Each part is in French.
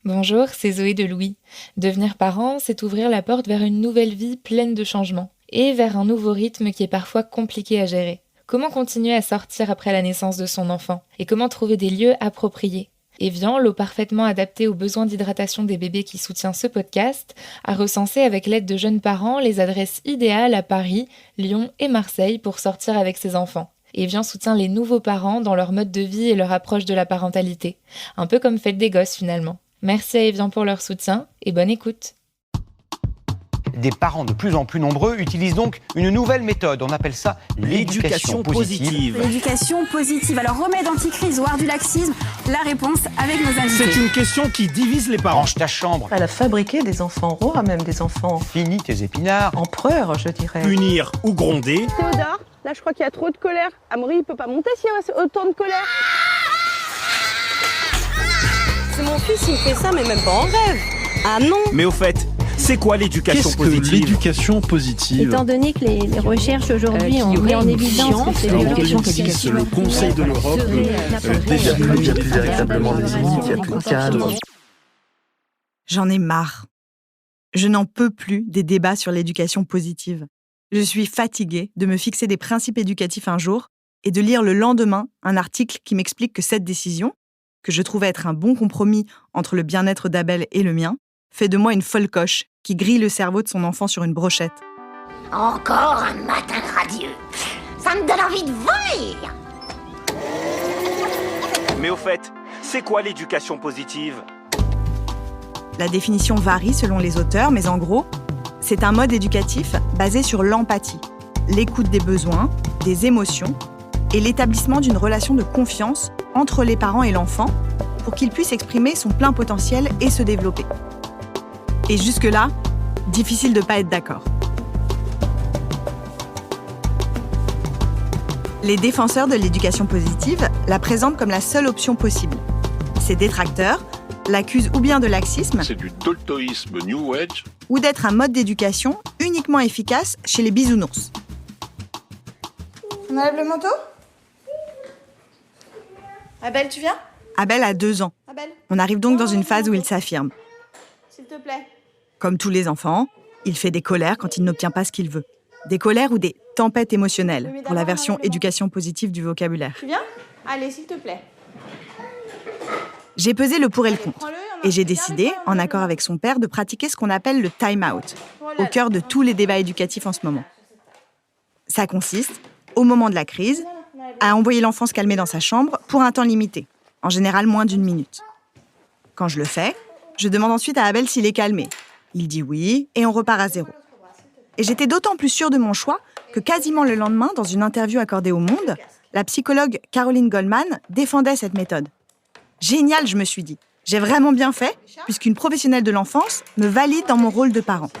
Bonjour, c'est Zoé de Louis. Devenir parent, c'est ouvrir la porte vers une nouvelle vie pleine de changements et vers un nouveau rythme qui est parfois compliqué à gérer. Comment continuer à sortir après la naissance de son enfant et comment trouver des lieux appropriés? Evian, l'eau parfaitement adaptée aux besoins d'hydratation des bébés qui soutient ce podcast, a recensé avec l'aide de jeunes parents les adresses idéales à Paris, Lyon et Marseille pour sortir avec ses enfants. Evian soutient les nouveaux parents dans leur mode de vie et leur approche de la parentalité. Un peu comme Fête des Gosses finalement. Merci à Evian pour leur soutien et bonne écoute. Des parents de plus en plus nombreux utilisent donc une nouvelle méthode. On appelle ça l'éducation positive. L'éducation positive. Alors, remède anti-crise ou art du laxisme, la réponse avec nos invités. C'est une question qui divise les parents. Range ta chambre. Elle a fabriqué des enfants rois, même des enfants Finis tes épinards. empereurs, je dirais. Punir ou gronder. Théodore, là je crois qu'il y a trop de colère. Amaury, il peut pas monter s'il y a autant de colère. C'est mon fils, il fait ça, mais même pas en rêve. Ah non. Mais au fait, c'est quoi l'éducation Qu'est-ce positive? que l'éducation positive? Étant donné que les recherches aujourd'hui ont mis en évidence que c'est l'éducation positive. Le Conseil de l'Europe déjà Il n'y a plus véritablement de limite, il n'y a plus de cadre. J'en ai marre. Je n'en peux plus des débats sur l'éducation positive. Je suis fatiguée de me fixer des principes éducatifs un jour et de lire le lendemain un article qui m'explique que cette décision, que je trouvais être un bon compromis entre le bien-être d'Abel et le mien, fait de moi une folle coche qui grille le cerveau de son enfant sur une brochette. Encore un matin radieux. Ça me donne envie de vomir. Mais au fait, c'est quoi l'éducation positive? La définition varie selon les auteurs, mais en gros, c'est un mode éducatif basé sur l'empathie, l'écoute des besoins, des émotions et l'établissement d'une relation de confiance entre les parents et l'enfant pour qu'il puisse exprimer son plein potentiel et se développer. Et jusque-là, difficile de ne pas être d'accord. Les défenseurs de l'éducation positive la présentent comme la seule option possible. Ses détracteurs l'accusent ou bien de laxisme, C'est du toltoïsme New Age. ou d'être un mode d'éducation uniquement efficace chez les bisounours. On enlève le manteau? Abel, tu viens? Abel a 2 ans. Abel, On arrive donc dans une phase où il s'affirme. s'il te plaît. Comme tous les enfants, il fait des colères quand il n'obtient pas ce qu'il veut. Des colères ou des tempêtes émotionnelles, pour la version éducation positive du vocabulaire. Tu viens? Allez, s'il te plaît. J'ai pesé le pour et le contre. Et j'ai décidé, en accord avec son père, de pratiquer ce qu'on appelle le time-out, au cœur de tous les débats éducatifs en ce moment. Ça consiste, au moment de la crise, à envoyer l'enfant se calmer dans sa chambre pour un temps limité, en général moins d'1 minute. Quand je le fais, je demande ensuite à Abel s'il est calmé. Il dit oui, et on repart à zéro. Et j'étais d'autant plus sûre de mon choix que quasiment le lendemain, dans une interview accordée au Monde, la psychologue Caroline Goldman défendait cette méthode. Génial, je me suis dit. J'ai vraiment bien fait, puisqu'une professionnelle de l'enfance me valide dans mon rôle de parent.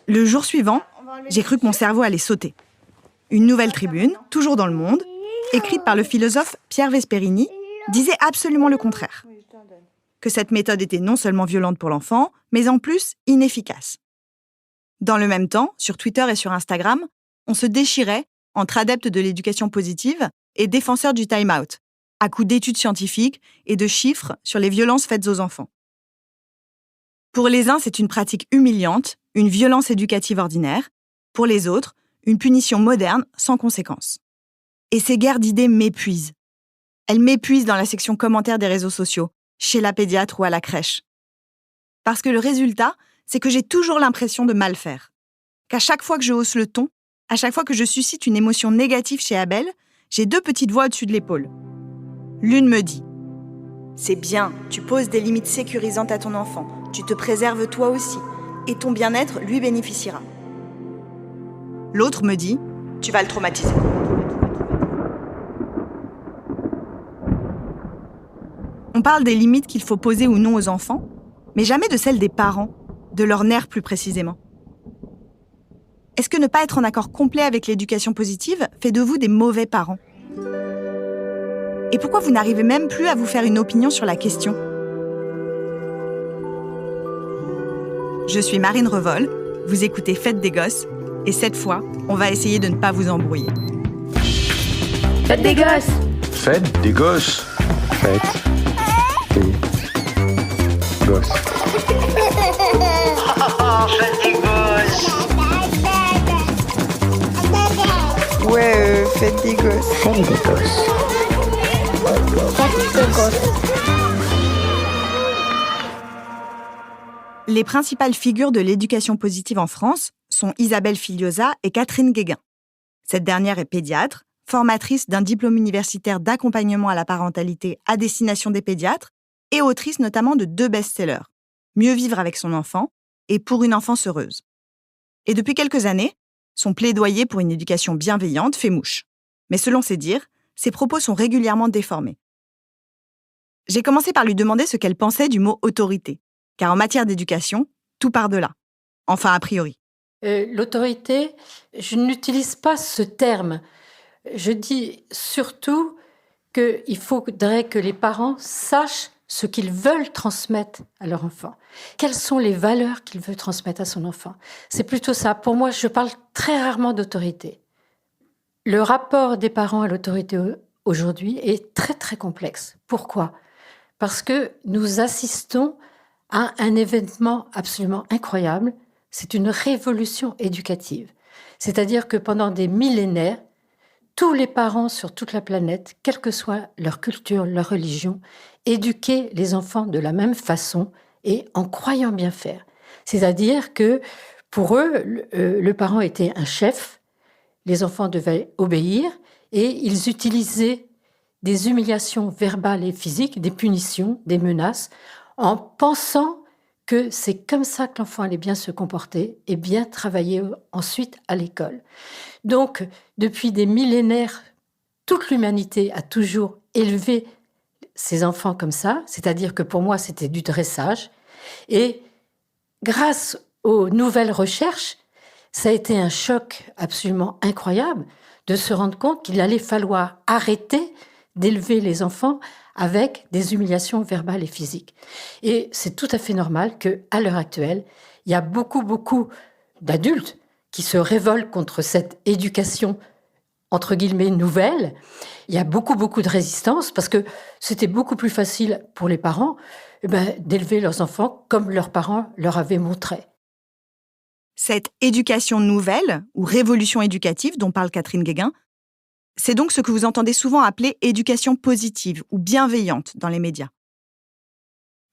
Le jour suivant, j'ai cru que mon cerveau allait sauter. Une nouvelle tribune, toujours dans Le Monde, écrite par le philosophe Pierre Vesperini, disait absolument le contraire. Que cette méthode était non seulement violente pour l'enfant, mais en plus inefficace. Dans le même temps, sur Twitter et sur Instagram, on se déchirait entre adeptes de l'éducation positive et défenseurs du time-out, à coups d'études scientifiques et de chiffres sur les violences faites aux enfants. Pour les uns, c'est une pratique humiliante, une violence éducative ordinaire. Pour les autres, une punition moderne sans conséquence. Et ces guerres d'idées m'épuisent. Elles m'épuisent dans la section commentaires des réseaux sociaux, chez la pédiatre ou à la crèche. Parce que le résultat, c'est que j'ai toujours l'impression de mal faire. Qu'à chaque fois que je hausse le ton, à chaque fois que je suscite une émotion négative chez Abel, j'ai 2 petites voix au-dessus de l'épaule. L'une me dit « C'est bien, tu poses des limites sécurisantes à ton enfant, tu te préserves toi aussi, et ton bien-être lui bénéficiera. » L'autre me dit « Tu vas le traumatiser. » On parle des limites qu'il faut poser ou non aux enfants, mais jamais de celles des parents, de leurs nerfs plus précisément. Est-ce que ne pas être en accord complet avec l'éducation positive fait de vous des mauvais parents? Et pourquoi vous n'arrivez même plus à vous faire une opinion sur la question? Je suis Marine Revol, vous écoutez Fête des Gosses, et cette fois, on va essayer de ne pas vous embrouiller. Fête des Gosses! Fête des Gosses. Fête des gosse. Ouais, faites des gosses. Faites des gosses. Les principales figures de l'éducation positive en France sont Isabelle Filiosa et Catherine Guéguen. Cette dernière est pédiatre, formatrice d'un diplôme universitaire d'accompagnement à la parentalité à destination des pédiatres et autrice notamment de 2 best-sellers, Mieux vivre avec son enfant et Pour une enfance heureuse. Et depuis quelques années, son plaidoyer pour une éducation bienveillante fait mouche. Mais selon ses dires, ses propos sont régulièrement déformés. J'ai commencé par lui demander ce qu'elle pensait du mot « autorité », car en matière d'éducation, tout part de là. Enfin, a priori. L'autorité, je n'utilise pas ce terme. Je dis surtout qu'il faudrait que les parents sachent ce qu'ils veulent transmettre à leur enfant. Quelles sont les valeurs qu'ils veulent transmettre à son enfant? C'est plutôt ça. Pour moi, je parle très rarement d'autorité. Le rapport des parents à l'autorité aujourd'hui est très, très complexe. Pourquoi? Parce que nous assistons à un événement absolument incroyable. C'est une révolution éducative. C'est-à-dire que pendant des millénaires, tous les parents sur toute la planète, quelle que soit leur culture, leur religion, éduquaient les enfants de la même façon et en croyant bien faire. C'est-à-dire que pour eux, le parent était un chef, les enfants devaient obéir et ils utilisaient des humiliations verbales et physiques, des punitions, des menaces, en pensant que c'est comme ça que l'enfant allait bien se comporter et bien travailler ensuite à l'école. Donc, depuis des millénaires, toute l'humanité a toujours élevé ses enfants comme ça, c'est-à-dire que pour moi, c'était du dressage. Et grâce aux nouvelles recherches, ça a été un choc absolument incroyable de se rendre compte qu'il allait falloir arrêter d'élever les enfants avec des humiliations verbales et physiques. Et c'est tout à fait normal qu'à l'heure actuelle, il y a beaucoup d'adultes qui se révoltent contre cette éducation, entre guillemets, nouvelle. Il y a beaucoup de résistance parce que c'était beaucoup plus facile pour les parents d'élever leurs enfants comme leurs parents leur avaient montré. Cette éducation nouvelle, ou révolution éducative dont parle Catherine Guéguen, c'est donc ce que vous entendez souvent appeler éducation positive ou bienveillante dans les médias.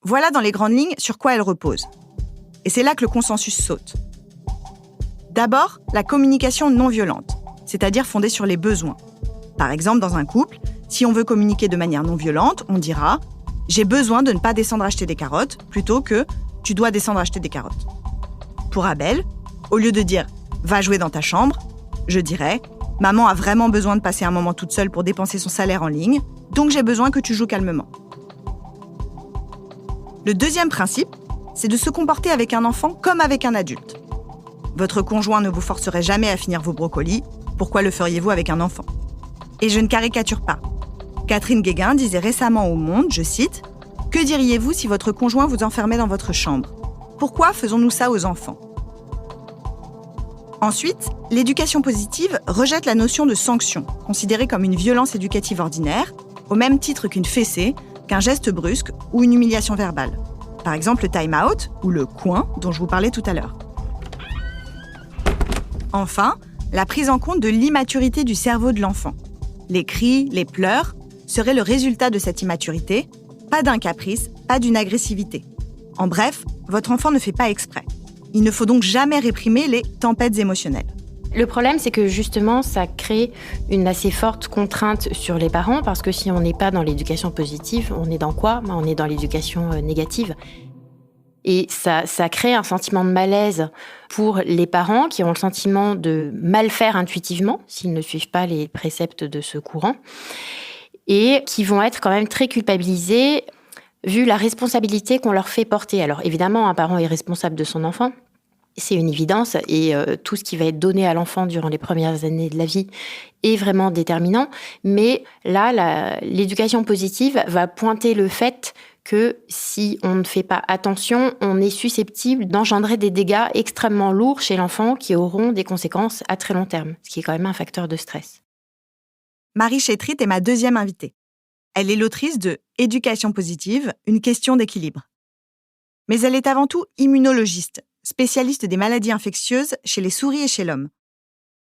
Voilà dans les grandes lignes sur quoi elle repose. Et c'est là que le consensus saute. D'abord, la communication non violente, c'est-à-dire fondée sur les besoins. Par exemple, dans un couple, si on veut communiquer de manière non violente, on dira « J'ai besoin de ne pas descendre acheter des carottes » plutôt que « Tu dois descendre acheter des carottes ». Pour Abel, au lieu de dire « Va jouer dans ta chambre », je dirais « Maman a vraiment besoin de passer un moment toute seule pour dépenser son salaire en ligne, donc j'ai besoin que tu joues calmement. » Le deuxième principe, c'est de se comporter avec un enfant comme avec un adulte. Votre conjoint ne vous forcerait jamais à finir vos brocolis, pourquoi le feriez-vous avec un enfant? Et je ne caricature pas. Catherine Guéguen disait récemment au Monde, je cite, « Que diriez-vous si votre conjoint vous enfermait dans votre chambre? Pourquoi faisons-nous ça aux enfants ?» Ensuite, l'éducation positive rejette la notion de sanction, considérée comme une violence éducative ordinaire, au même titre qu'une fessée, qu'un geste brusque ou une humiliation verbale. Par exemple, le time-out ou le coin dont je vous parlais tout à l'heure. Enfin, la prise en compte de l'immaturité du cerveau de l'enfant. Les cris, les pleurs seraient le résultat de cette immaturité, pas d'un caprice, pas d'une agressivité. En bref, votre enfant ne fait pas exprès. Il ne faut donc jamais réprimer les tempêtes émotionnelles. Le problème, c'est que justement, ça crée une assez forte contrainte sur les parents, parce que si on n'est pas dans l'éducation positive, on est dans quoi? On est dans l'éducation négative. Et ça crée un sentiment de malaise pour les parents qui ont le sentiment de mal faire intuitivement, s'ils ne suivent pas les préceptes de ce courant, et qui vont être quand même très culpabilisés vu la responsabilité qu'on leur fait porter. Alors évidemment, un parent est responsable de son enfant, c'est une évidence, et tout ce qui va être donné à l'enfant durant les premières années de la vie est vraiment déterminant. Mais là, l'éducation positive va pointer le fait que si on ne fait pas attention, on est susceptible d'engendrer des dégâts extrêmement lourds chez l'enfant qui auront des conséquences à très long terme, ce qui est quand même un facteur de stress. Marie Chétrit est ma deuxième invitée. Elle est l'autrice de « Éducation positive, une question d'équilibre ». Mais elle est avant tout immunologiste, spécialiste des maladies infectieuses chez les souris et chez l'homme.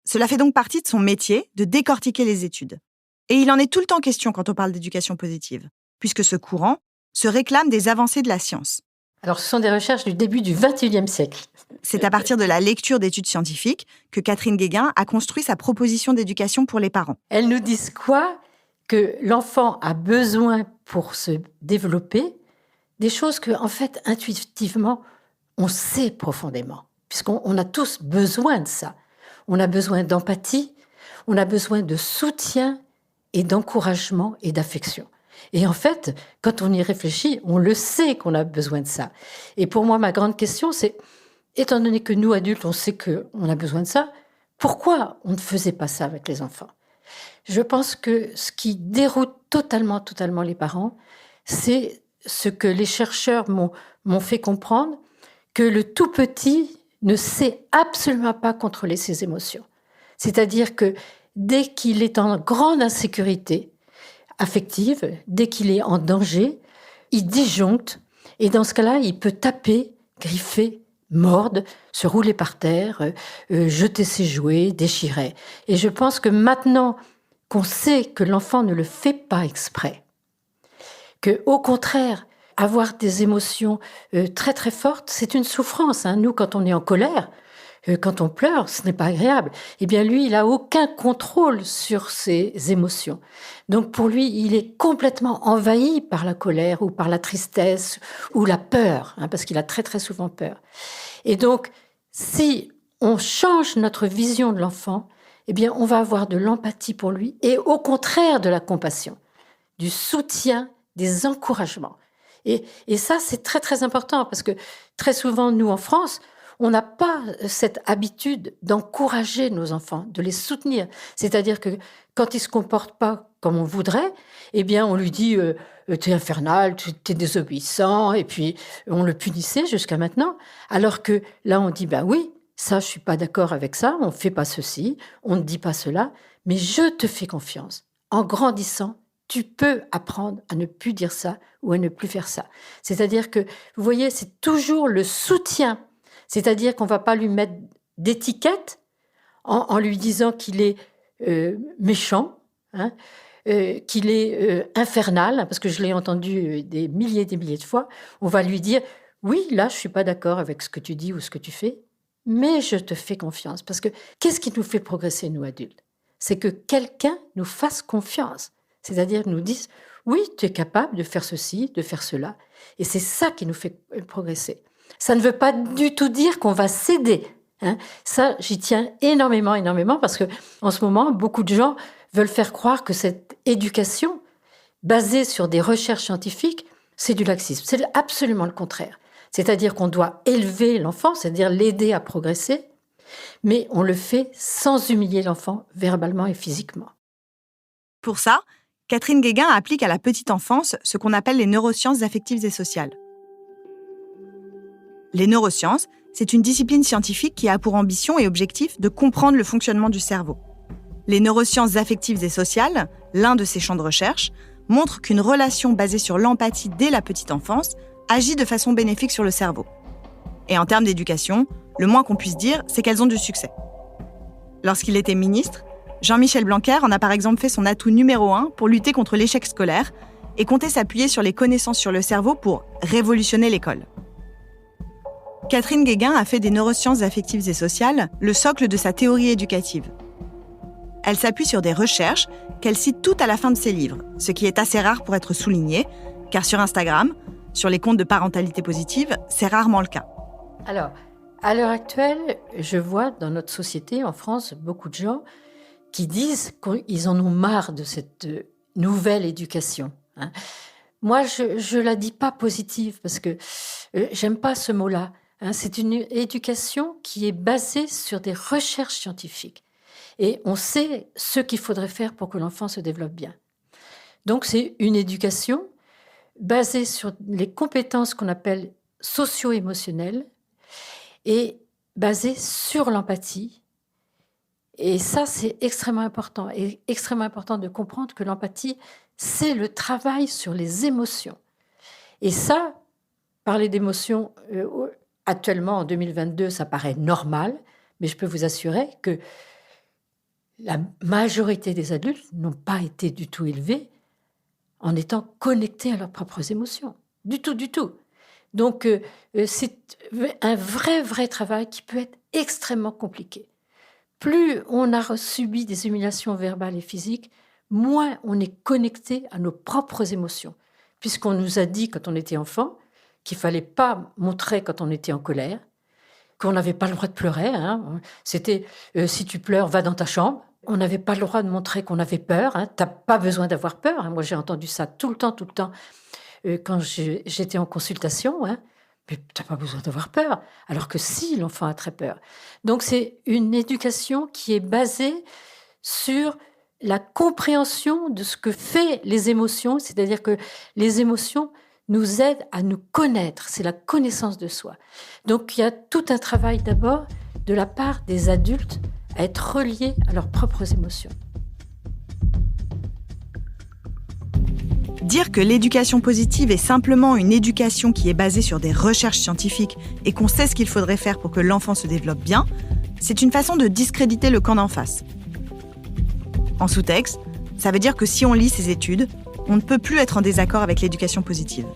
Cela fait donc partie de son métier de décortiquer les études. Et il en est tout le temps question quand on parle d'éducation positive, puisque ce courant se réclame des avancées de la science. Alors, ce sont des recherches du début du XXIe siècle. C'est à partir de la lecture d'études scientifiques que Catherine Guéguen a construit sa proposition d'éducation pour les parents. Elles nous disent quoi? Que l'enfant a besoin pour se développer des choses que, en fait, intuitivement, on sait profondément, puisqu'on a tous besoin de ça. On a besoin d'empathie, on a besoin de soutien et d'encouragement et d'affection. Et en fait, quand on y réfléchit, on le sait qu'on a besoin de ça. Et pour moi, ma grande question, c'est, étant donné que nous, adultes, on sait qu'on a besoin de ça, pourquoi on ne faisait pas ça avec les enfants? Je pense que ce qui déroute totalement les parents, c'est ce que les chercheurs m'ont fait comprendre, que le tout petit ne sait absolument pas contrôler ses émotions. C'est-à-dire que dès qu'il est en grande insécurité affective, dès qu'il est en danger, il disjoncte et dans ce cas-là, il peut taper, griffer, mordre, se rouler par terre, jeter ses jouets, déchirer. Et je pense que maintenant qu'on sait que l'enfant ne le fait pas exprès, que au contraire, avoir des émotions très très fortes, c'est une souffrance. Nous, quand on est en colère, quand on pleure, ce n'est pas agréable. Eh bien, lui, il n'a aucun contrôle sur ses émotions. Donc, pour lui, il est complètement envahi par la colère ou par la tristesse ou la peur, parce qu'il a très, très souvent peur. Et donc, si on change notre vision de l'enfant, eh bien, on va avoir de l'empathie pour lui et au contraire de la compassion, du soutien, des encouragements. Et ça, c'est très, très important parce que très souvent, nous, en France, on n'a pas cette habitude d'encourager nos enfants, de les soutenir. C'est-à-dire que quand ils ne se comportent pas comme on voudrait, eh bien, on lui dit « t'es infernal, t'es désobéissant », et puis on le punissait jusqu'à maintenant. Alors que là, on dit « bah oui, ça, je ne suis pas d'accord avec ça, on ne fait pas ceci, on ne dit pas cela, mais je te fais confiance. En grandissant, tu peux apprendre à ne plus dire ça ou à ne plus faire ça. » C'est-à-dire que, vous voyez, c'est toujours le soutien. C'est-à-dire qu'on ne va pas lui mettre d'étiquette en lui disant qu'il est méchant, qu'il est infernal, parce que je l'ai entendu des milliers de fois. On va lui dire, oui, là, je ne suis pas d'accord avec ce que tu dis ou ce que tu fais, mais je te fais confiance. Parce que qu'est-ce qui nous fait progresser, nous, adultes? C'est que quelqu'un nous fasse confiance. C'est-à-dire nous dise, oui, tu es capable de faire ceci, de faire cela. Et c'est ça qui nous fait progresser. Ça ne veut pas du tout dire qu'on va céder. Ça, j'y tiens énormément, parce que en ce moment, beaucoup de gens veulent faire croire que cette éducation, basée sur des recherches scientifiques, c'est du laxisme. C'est absolument le contraire. C'est-à-dire qu'on doit élever l'enfant, c'est-à-dire l'aider à progresser, mais on le fait sans humilier l'enfant verbalement et physiquement. Pour ça, Catherine Guéguen applique à la petite enfance ce qu'on appelle les neurosciences affectives et sociales. Les neurosciences, c'est une discipline scientifique qui a pour ambition et objectif de comprendre le fonctionnement du cerveau. Les neurosciences affectives et sociales, l'un de ses champs de recherche, montrent qu'une relation basée sur l'empathie dès la petite enfance agit de façon bénéfique sur le cerveau. Et en termes d'éducation, le moins qu'on puisse dire, c'est qu'elles ont du succès. Lorsqu'il était ministre, Jean-Michel Blanquer en a par exemple fait son atout numéro 1 pour lutter contre l'échec scolaire et comptait s'appuyer sur les connaissances sur le cerveau pour révolutionner l'école. Catherine Guéguen a fait des neurosciences affectives et sociales le socle de sa théorie éducative. Elle s'appuie sur des recherches qu'elle cite toutes à la fin de ses livres, ce qui est assez rare pour être souligné, car sur Instagram, sur les comptes de parentalité positive, c'est rarement le cas. Alors, à l'heure actuelle, je vois dans notre société, en France, beaucoup de gens qui disent qu'ils en ont marre de cette nouvelle éducation. Moi, je la dis pas positive parce que j'aime pas ce mot-là. C'est une éducation qui est basée sur des recherches scientifiques. Et on sait ce qu'il faudrait faire pour que l'enfant se développe bien. Donc, c'est une éducation basée sur les compétences qu'on appelle socio-émotionnelles et basée sur l'empathie. Et ça, c'est extrêmement important. Et extrêmement important de comprendre que l'empathie, c'est le travail sur les émotions. Et ça, Parler d'émotions, actuellement, en 2022, ça paraît normal, mais je peux vous assurer que la majorité des adultes n'ont pas été du tout élevés en étant connectés à leurs propres émotions. Du tout, du tout. Donc, c'est un vrai travail qui peut être extrêmement compliqué. Plus on a subi des humiliations verbales et physiques, moins on est connecté à nos propres émotions. Puisqu'on nous a dit, quand on était enfant, qu'il ne fallait pas montrer quand on était en colère, qu'on n'avait pas le droit de pleurer. Hein. C'était si tu pleures, va dans ta chambre. On n'avait pas le droit de montrer qu'on avait peur. Hein. Tu n'as pas besoin d'avoir peur. Hein. Moi, j'ai entendu ça tout le temps, quand j'étais en consultation. Hein. Mais tu n'as pas besoin d'avoir peur. Alors que si, l'enfant a très peur. Donc, c'est une éducation qui est basée sur la compréhension de ce que fait les émotions. C'est-à-dire que les émotions nous aident à nous connaître. C'est la connaissance de soi. Donc, il y a tout un travail d'abord de la part des adultes à être reliés à leurs propres émotions. Dire que l'éducation positive est simplement une éducation qui est basée sur des recherches scientifiques et qu'on sait ce qu'il faudrait faire pour que l'enfant se développe bien, c'est une façon de discréditer le camp d'en face. En sous-texte, ça veut dire que si on lit ces études, on ne peut plus être en désaccord avec l'éducation positive.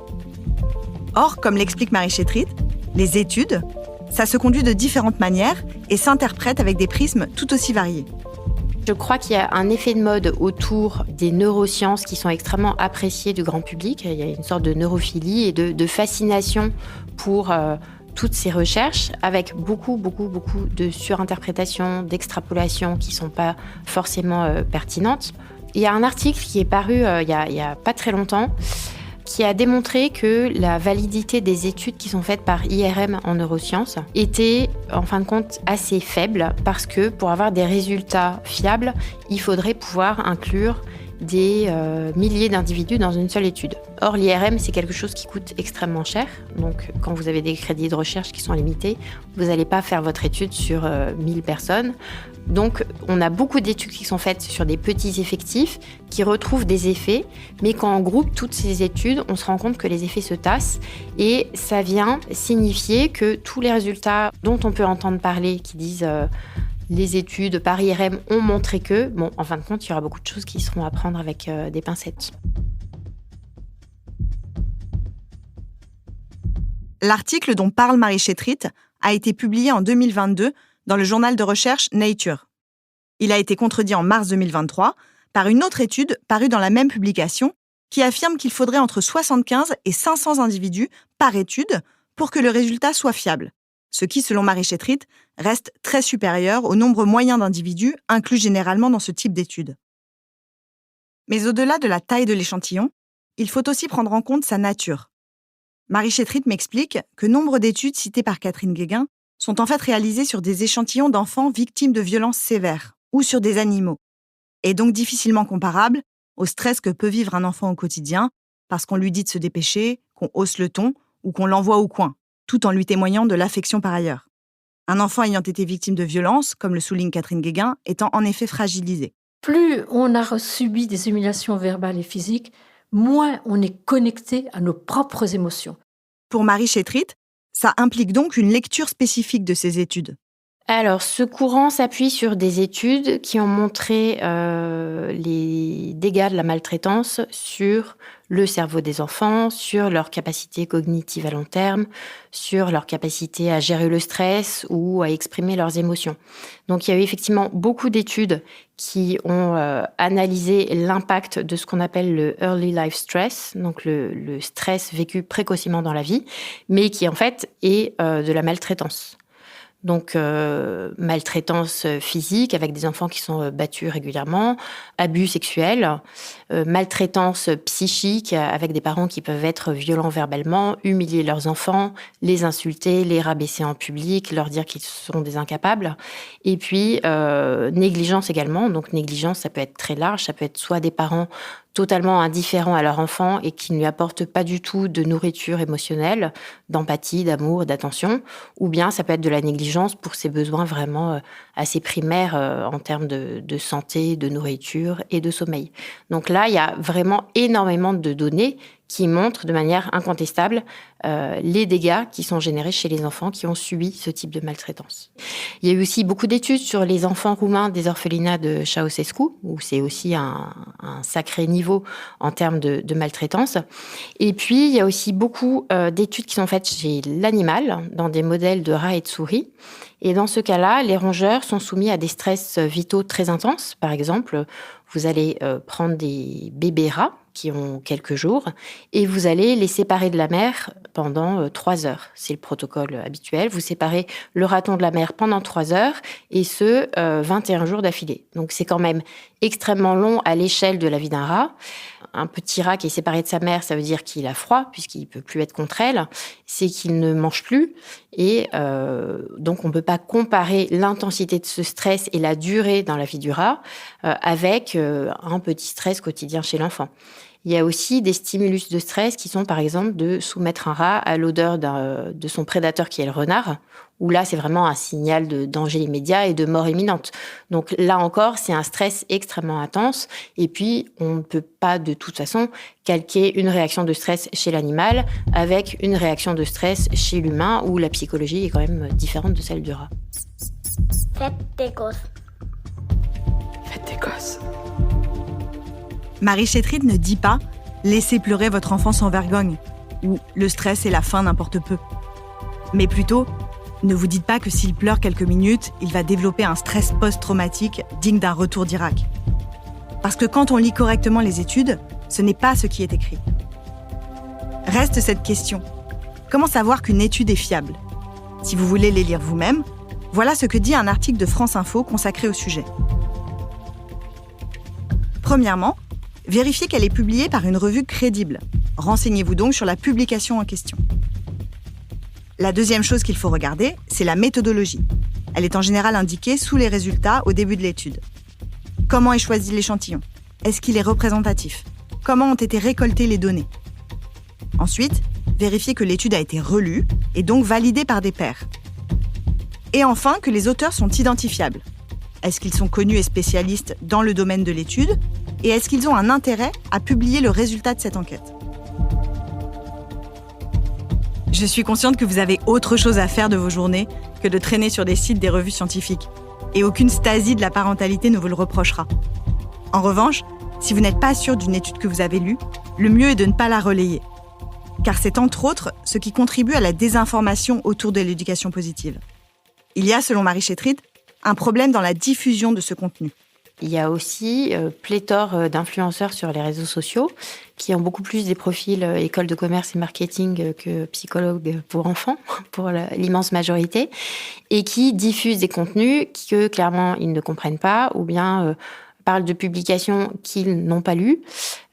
Or, comme l'explique Marie Chétrit, les études, ça se conduit de différentes manières et s'interprète avec des prismes tout aussi variés. Je crois qu'il y a un effet de mode autour des neurosciences qui sont extrêmement appréciées du grand public. Il y a une sorte de neurophilie et de fascination pour toutes ces recherches, avec beaucoup de surinterprétations, d'extrapolations qui ne sont pas forcément pertinentes. Il y a un article qui est paru il y a pas très longtemps qui a démontré que la validité des études qui sont faites par IRM en neurosciences était, en fin de compte, assez faible parce que pour avoir des résultats fiables, il faudrait pouvoir inclure des milliers d'individus dans une seule étude. Or, l'IRM, c'est quelque chose qui coûte extrêmement cher. Donc, quand vous avez des crédits de recherche qui sont limités, vous n'allez pas faire votre étude sur 1000 personnes. Donc, on a beaucoup d'études qui sont faites sur des petits effectifs qui retrouvent des effets, mais quand on groupe toutes ces études, on se rend compte que les effets se tassent et ça vient signifier que tous les résultats dont on peut entendre parler, qui disent les études par IRM ont montré que, bon, en fin de compte, il y aura beaucoup de choses qui seront à prendre avec des pincettes. L'article dont parle Marie Chétrit a été publié en 2022 dans le journal de recherche Nature. Il a été contredit en mars 2023 par une autre étude parue dans la même publication qui affirme qu'il faudrait entre 75 et 500 individus par étude pour que le résultat soit fiable, ce qui, selon Marie Chétrit, reste très supérieur au nombre moyen d'individus inclus généralement dans ce type d'études. Mais au-delà de la taille de l'échantillon, il faut aussi prendre en compte sa nature. Marie Chétrit m'explique que nombre d'études citées par Catherine Guéguen sont en fait réalisées sur des échantillons d'enfants victimes de violences sévères ou sur des animaux, et donc difficilement comparables au stress que peut vivre un enfant au quotidien parce qu'on lui dit de se dépêcher, qu'on hausse le ton ou qu'on l'envoie au coin, tout en lui témoignant de l'affection par ailleurs. Un enfant ayant été victime de violences, comme le souligne Catherine Guéguen, étant en effet fragilisé. Plus on a subi des humiliations verbales et physiques, moins on est connecté à nos propres émotions. Pour Marie Chétrit, ça implique donc une lecture spécifique de ces études. Alors, ce courant s'appuie sur des études qui ont montré les dégâts de la maltraitance sur le cerveau des enfants, sur leur capacité cognitive à long terme, sur leur capacité à gérer le stress ou à exprimer leurs émotions. Donc, il y a eu effectivement beaucoup d'études qui ont analysé l'impact de ce qu'on appelle le early life stress, donc le stress vécu précocement dans la vie, mais qui en fait est de la maltraitance. Donc, maltraitance physique avec des enfants qui sont battus régulièrement, abus sexuels, maltraitance psychique avec des parents qui peuvent être violents verbalement, humilier leurs enfants, les insulter, les rabaisser en public, leur dire qu'ils sont des incapables. Et puis, négligence également. Donc, négligence, ça peut être très large. Ça peut être soit des parents totalement indifférents à leur enfant et qui ne lui apportent pas du tout de nourriture émotionnelle, d'empathie, d'amour, d'attention, ou bien ça peut être de la négligence pour ses besoins vraiment assez primaires en termes de santé, de nourriture et de sommeil. Donc là, il y a vraiment énormément de données qui montrent de manière incontestable les dégâts qui sont générés chez les enfants qui ont subi ce type de maltraitance. Il y a eu aussi beaucoup d'études sur les enfants roumains des orphelinats de Ceausescu, où c'est aussi un sacré niveau en termes de maltraitance. Et puis, il y a aussi beaucoup d'études qui sont faites chez l'animal, dans des modèles de rats et de souris. Et dans ce cas-là, les rongeurs sont soumis à des stress vitaux très intenses. Par exemple, vous allez prendre des bébés rats qui ont quelques jours et vous allez les séparer de la mère pendant 3 heures. C'est le protocole habituel. Vous séparez le raton de la mère pendant 3 heures et ce, 21 jours d'affilée. Donc c'est quand même extrêmement long à l'échelle de la vie d'un rat. Un petit rat qui est séparé de sa mère, ça veut dire qu'il a froid puisqu'il ne peut plus être contre elle. C'est qu'il ne mange plus et donc on ne peut pas comparer l'intensité de ce stress et la durée dans la vie du rat avec un petit stress quotidien chez l'enfant. Il y a aussi des stimulus de stress qui sont par exemple de soumettre un rat à l'odeur de son prédateur qui est le renard, où là c'est vraiment un signal de danger immédiat et de mort imminente. Donc là encore, c'est un stress extrêmement intense et puis on ne peut pas de toute façon calquer une réaction de stress chez l'animal avec une réaction de stress chez l'humain où la psychologie est quand même différente de celle du rat. Faites des gosses. Faites des gosses. Marie Chétrid ne dit pas « laissez pleurer votre enfant sans vergogne » ou « le stress est la fin n'importe peu ». Mais plutôt, ne vous dites pas que s'il pleure quelques minutes, il va développer un stress post-traumatique digne d'un retour d'Irak. Parce que quand on lit correctement les études, ce n'est pas ce qui est écrit. Reste cette question. Comment savoir qu'une étude est fiable ? Si vous voulez les lire vous-même, voilà ce que dit un article de France Info consacré au sujet. Premièrement, vérifiez qu'elle est publiée par une revue crédible. Renseignez-vous donc sur la publication en question. La deuxième chose qu'il faut regarder, c'est la méthodologie. Elle est en général indiquée sous les résultats au début de l'étude. Comment est choisi l'échantillon ? Est-ce qu'il est représentatif ? Comment ont été récoltées les données ? Ensuite, vérifiez que l'étude a été relue et donc validée par des pairs. Et enfin, que les auteurs sont identifiables. Est-ce qu'ils sont connus et spécialistes dans le domaine de l'étude ? Et est-ce qu'ils ont un intérêt à publier le résultat de cette enquête ? Je suis consciente que vous avez autre chose à faire de vos journées que de traîner sur des sites des revues scientifiques. Et aucune Stasi de la parentalité ne vous le reprochera. En revanche, si vous n'êtes pas sûr d'une étude que vous avez lue, le mieux est de ne pas la relayer. Car c'est entre autres ce qui contribue à la désinformation autour de l'éducation positive. Il y a, selon Marie Chétrid, un problème dans la diffusion de ce contenu. Il y a aussi pléthore d'influenceurs sur les réseaux sociaux qui ont beaucoup plus des profils école de commerce et marketing que psychologues pour enfants, pour l'immense majorité, et qui diffusent des contenus que clairement ils ne comprennent pas ou bien parlent de publications qu'ils n'ont pas lues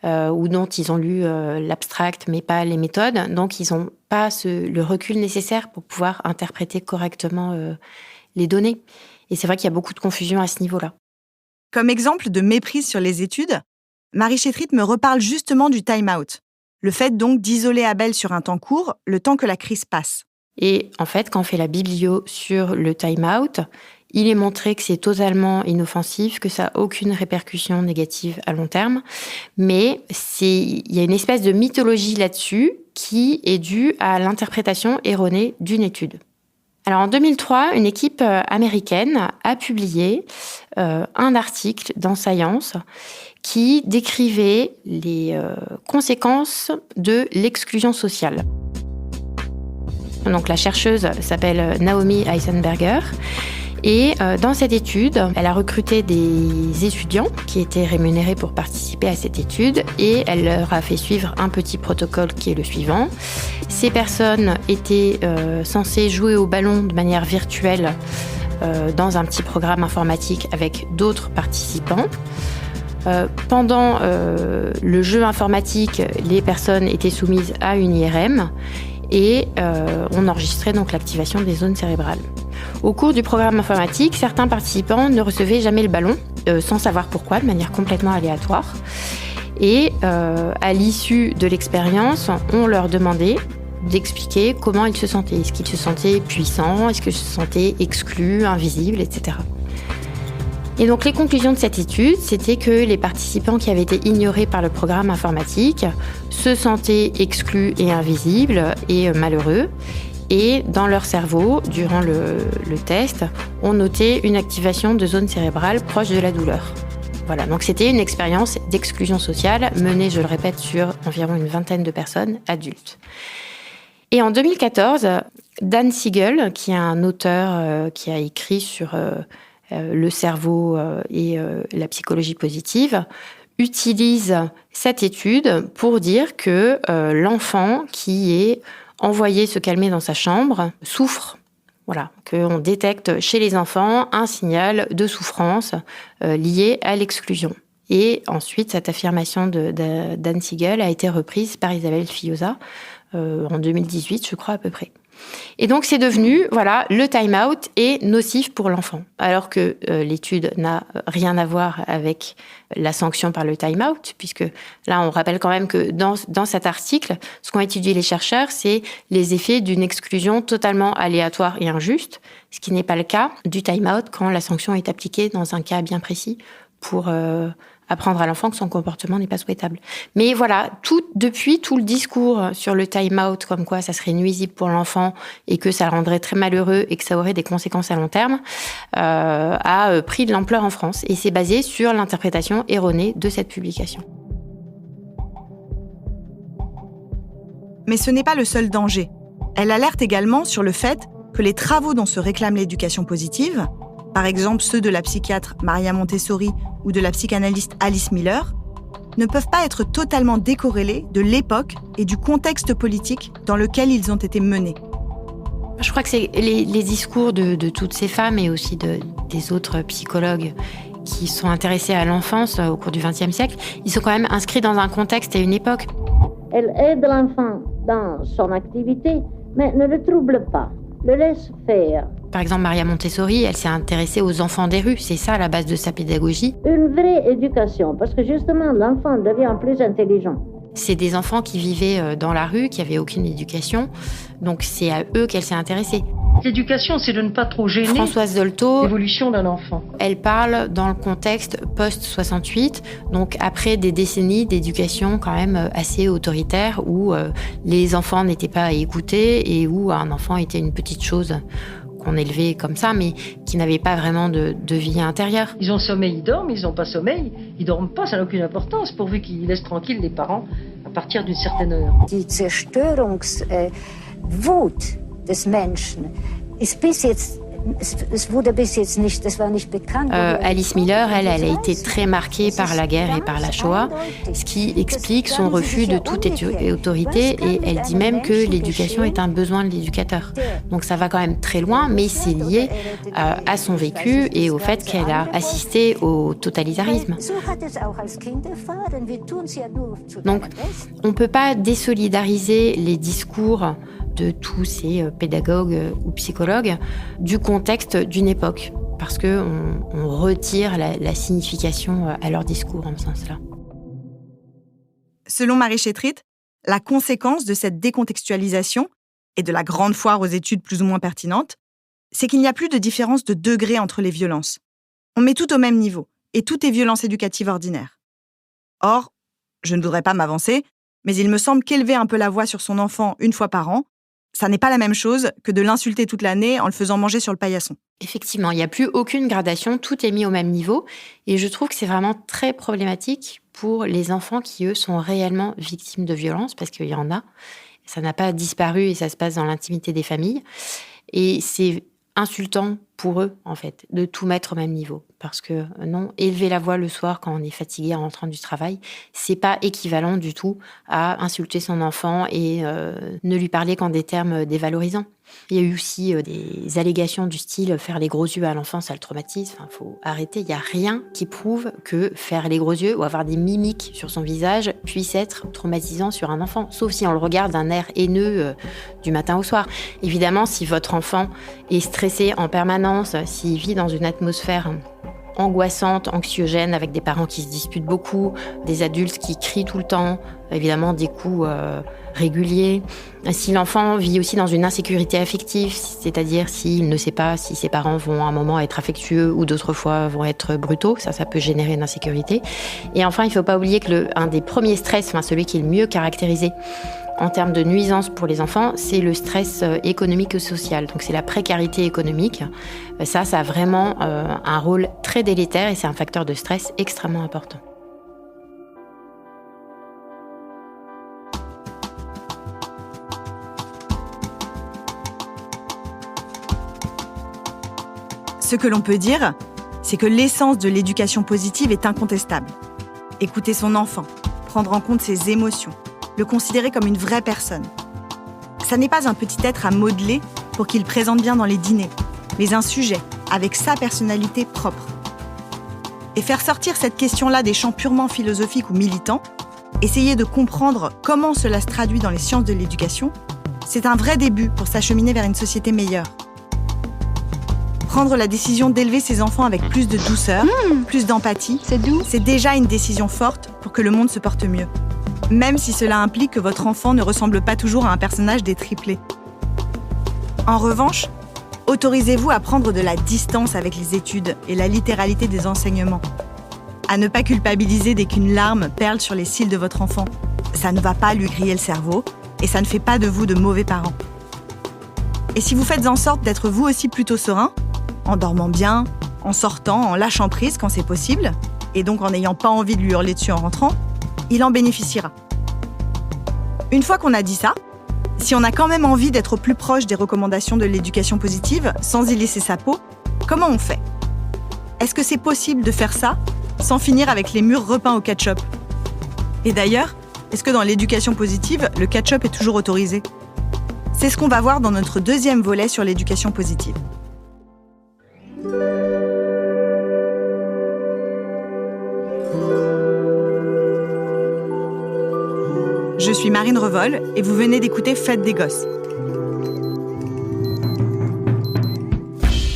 ou dont ils ont lu l'abstract mais pas les méthodes. Donc ils n'ont pas le recul nécessaire pour pouvoir interpréter correctement les données. Et c'est vrai qu'il y a beaucoup de confusion à ce niveau-là. Comme exemple de méprise sur les études, Marie Chétrid me reparle justement du time-out. Le fait donc d'isoler Abel sur un temps court, le temps que la crise passe. Et en fait, quand on fait la biblio sur le time-out, il est montré que c'est totalement inoffensif, que ça n'a aucune répercussion négative à long terme. Mais il y a une espèce de mythologie là-dessus qui est due à l'interprétation erronée d'une étude. Alors en 2003, une équipe américaine a publié un article dans Science qui décrivait les conséquences de l'exclusion sociale. Donc la chercheuse s'appelle Naomi Eisenberger. Et dans cette étude, elle a recruté des étudiants qui étaient rémunérés pour participer à cette étude et elle leur a fait suivre un petit protocole qui est le suivant. Ces personnes étaient censées jouer au ballon de manière virtuelle dans un petit programme informatique avec d'autres participants. Pendant le jeu informatique, les personnes étaient soumises à une IRM et on enregistrait donc l'activation des zones cérébrales. Au cours du programme informatique, certains participants ne recevaient jamais le ballon, sans savoir pourquoi, de manière complètement aléatoire. Et à l'issue de l'expérience, on leur demandait d'expliquer comment ils se sentaient. Est-ce qu'ils se sentaient puissants ? Est-ce qu'ils se sentaient exclus, invisibles, etc. Et donc les conclusions de cette étude, c'était que les participants qui avaient été ignorés par le programme informatique se sentaient exclus et invisibles et malheureux. Et dans leur cerveau, durant le test, on notait une activation de zones cérébrales proches de la douleur. Voilà, donc c'était une expérience d'exclusion sociale menée, je le répète, sur environ une vingtaine de personnes adultes. Et en 2014, Dan Siegel, qui est un auteur qui a écrit sur le cerveau et la psychologie positive, utilise cette étude pour dire que l'enfant qui est envoyé se calmer dans sa chambre souffre. Voilà, qu'on détecte chez les enfants un signal de souffrance lié à l'exclusion. Et ensuite, cette affirmation de Dan Siegel a été reprise par Isabelle Fillosa en 2018, je crois à peu près. Et donc, c'est devenu, voilà, le time-out est nocif pour l'enfant. Alors que l'étude n'a rien à voir avec la sanction par le time-out, puisque là, on rappelle quand même que dans cet article, ce qu'ont étudié les chercheurs, c'est les effets d'une exclusion totalement aléatoire et injuste, ce qui n'est pas le cas du time-out quand la sanction est appliquée dans un cas bien précis pour apprendre à l'enfant que son comportement n'est pas souhaitable. Mais voilà, depuis tout le discours sur le time-out, comme quoi ça serait nuisible pour l'enfant et que ça le rendrait très malheureux et que ça aurait des conséquences à long terme, a pris de l'ampleur en France. Et c'est basé sur l'interprétation erronée de cette publication. Mais ce n'est pas le seul danger. Elle alerte également sur le fait que les travaux dont se réclame l'éducation positive, par exemple ceux de la psychiatre Maria Montessori ou de la psychanalyste Alice Miller, ne peuvent pas être totalement décorrélés de l'époque et du contexte politique dans lequel ils ont été menés. Je crois que c'est les discours de toutes ces femmes et aussi des autres psychologues qui sont intéressés à l'enfance au cours du XXe siècle, ils sont quand même inscrits dans un contexte et une époque. Elle aide l'enfant dans son activité, mais ne le trouble pas, le laisse faire. Par exemple, Maria Montessori, elle s'est intéressée aux enfants des rues. C'est ça la base de sa pédagogie. Une vraie éducation, parce que justement, l'enfant devient plus intelligent. C'est des enfants qui vivaient dans la rue, qui n'avaient aucune éducation. Donc c'est à eux qu'elle s'est intéressée. L'éducation, c'est de ne pas trop gêner Françoise Dolto, l'évolution d'un enfant. Elle parle dans le contexte post-68, donc après des décennies d'éducation quand même assez autoritaire, où les enfants n'étaient pas écoutés et où un enfant était une petite chose qu'on élevait comme ça, mais qui n'avait pas vraiment de vie intérieure. Ils ont sommeil, ils dorment, ils n'ont pas sommeil, ils dorment pas, ça n'a aucune importance, pourvu qu'ils laissent tranquilles les parents à partir d'une certaine heure. Die Zerstörungswut des Menschen ist bis jetzt Alice Miller, elle a été très marquée par la guerre et par la Shoah, ce qui explique son refus de toute autorité, et elle dit même que l'éducation est un besoin de l'éducateur. Donc ça va quand même très loin, mais c'est lié à son vécu et au fait qu'elle a assisté au totalitarisme. Donc on ne peut pas désolidariser les discours de tous ces pédagogues ou psychologues du contexte d'une époque, parce qu'on retire la signification à leur discours en ce sens-là. Selon Marie Chétrit, la conséquence de cette décontextualisation et de la grande foire aux études plus ou moins pertinentes, c'est qu'il n'y a plus de différence de degré entre les violences. On met tout au même niveau, et tout est violence éducative ordinaire. Or, je ne voudrais pas m'avancer, mais il me semble qu'élever un peu la voix sur son enfant une fois par an, ça n'est pas la même chose que de l'insulter toute l'année en le faisant manger sur le paillasson. Effectivement, il n'y a plus aucune gradation, tout est mis au même niveau. Et je trouve que c'est vraiment très problématique pour les enfants qui, eux, sont réellement victimes de violences, parce qu'il y en a. Ça n'a pas disparu et ça se passe dans l'intimité des familles. Et c'est insultant pour eux, en fait, de tout mettre au même niveau. Parce que non, élever la voix le soir quand on est fatigué en rentrant du travail, c'est pas équivalent du tout à insulter son enfant et ne lui parler qu'en des termes dévalorisants. Il y a eu aussi des allégations du style faire les gros yeux à l'enfant, ça le traumatise. Enfin, faut arrêter. Il n'y a rien qui prouve que faire les gros yeux ou avoir des mimiques sur son visage puisse être traumatisant sur un enfant, sauf si on le regarde d'un air haineux du matin au soir. Évidemment, si votre enfant est stressé en permanence, s'il vit dans une atmosphère angoissantes, anxiogènes, avec des parents qui se disputent beaucoup, des adultes qui crient tout le temps, évidemment des coups réguliers. Si l'enfant vit aussi dans une insécurité affective, c'est-à-dire s'il ne sait pas si ses parents vont à un moment être affectueux ou d'autres fois vont être brutaux, ça peut générer une insécurité. Et enfin, il ne faut pas oublier que un des premiers stress, celui qui est le mieux caractérisé en termes de nuisance pour les enfants, c'est le stress économique et social. Donc c'est la précarité économique. Ça a vraiment un rôle très délétère et c'est un facteur de stress extrêmement important. Ce que l'on peut dire, c'est que l'essence de l'éducation positive est incontestable. Écouter son enfant, prendre en compte ses émotions, le considérer comme une vraie personne. Ça n'est pas un petit être à modeler pour qu'il présente bien dans les dîners, mais un sujet avec sa personnalité propre. Et faire sortir cette question-là des champs purement philosophiques ou militants, essayer de comprendre comment cela se traduit dans les sciences de l'éducation, c'est un vrai début pour s'acheminer vers une société meilleure. Prendre la décision d'élever ses enfants avec plus de douceur, plus d'empathie, c'est déjà une décision forte pour que le monde se porte mieux. Même si cela implique que votre enfant ne ressemble pas toujours à un personnage des triplés. En revanche, autorisez-vous à prendre de la distance avec les études et la littéralité des enseignements. À ne pas culpabiliser dès qu'une larme perle sur les cils de votre enfant. Ça ne va pas lui griller le cerveau et ça ne fait pas de vous de mauvais parents. Et si vous faites en sorte d'être vous aussi plutôt serein, en dormant bien, en sortant, en lâchant prise quand c'est possible, et donc en n'ayant pas envie de lui hurler dessus en rentrant, il en bénéficiera. Une fois qu'on a dit ça, si on a quand même envie d'être plus proche des recommandations de l'éducation positive, sans y laisser sa peau, comment on fait ? Est-ce que c'est possible de faire ça sans finir avec les murs repeints au ketchup ? Et d'ailleurs, est-ce que dans l'éducation positive, le ketchup est toujours autorisé ? C'est ce qu'on va voir dans notre deuxième volet sur l'éducation positive. Je suis Marine Revol et vous venez d'écouter Fête des Gosses.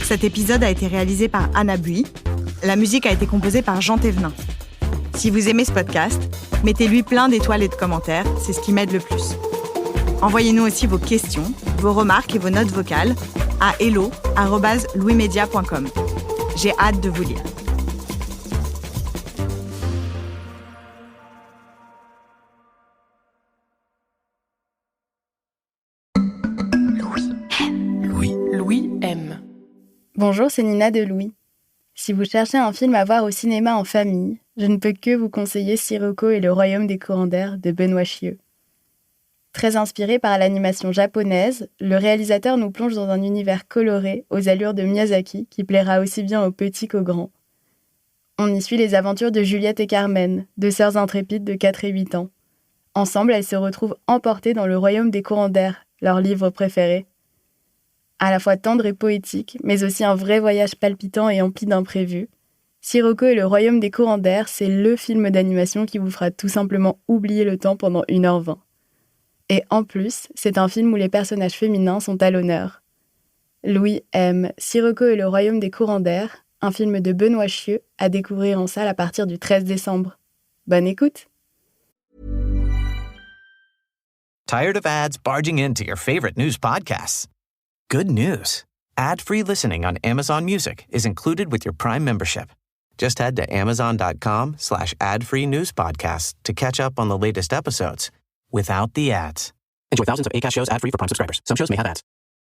Cet épisode a été réalisé par Anna Bui. La musique a été composée par Jean Thévenin. Si vous aimez ce podcast, mettez-lui plein d'étoiles et de commentaires, c'est ce qui m'aide le plus. Envoyez-nous aussi vos questions, vos remarques et vos notes vocales à hello@louismedia.com. J'ai hâte de vous lire. Louis aime. Bonjour, c'est Nina de Louis. Si vous cherchez un film à voir au cinéma en famille, je ne peux que vous conseiller Sirocco et le royaume des courants d'air de Benoît Chieux. Très inspiré par l'animation japonaise, le réalisateur nous plonge dans un univers coloré aux allures de Miyazaki qui plaira aussi bien aux petits qu'aux grands. On y suit les aventures de Juliette et Carmen, deux sœurs intrépides de 4 et 8 ans. Ensemble, elles se retrouvent emportées dans le royaume des courants d'air, leur livre préféré. À la fois tendre et poétique, mais aussi un vrai voyage palpitant et empli d'imprévus, Sirocco et le royaume des courants d'air, c'est le film d'animation qui vous fera tout simplement oublier le temps pendant 1h20. Et en plus, c'est un film où les personnages féminins sont à l'honneur. Louis aime Sirocco et le royaume des courants d'air, un film de Benoît Chieux à découvrir en salle à partir du 13 décembre. Bonne écoute! Tired of ads barging into your favorite news podcasts? Good news. Ad-free listening on Amazon Music is included with your Prime membership. Just head to amazon.com/ad-free news podcasts to catch up on the latest episodes without the ads. Enjoy thousands of Acast shows ad-free for Prime subscribers. Some shows may have ads.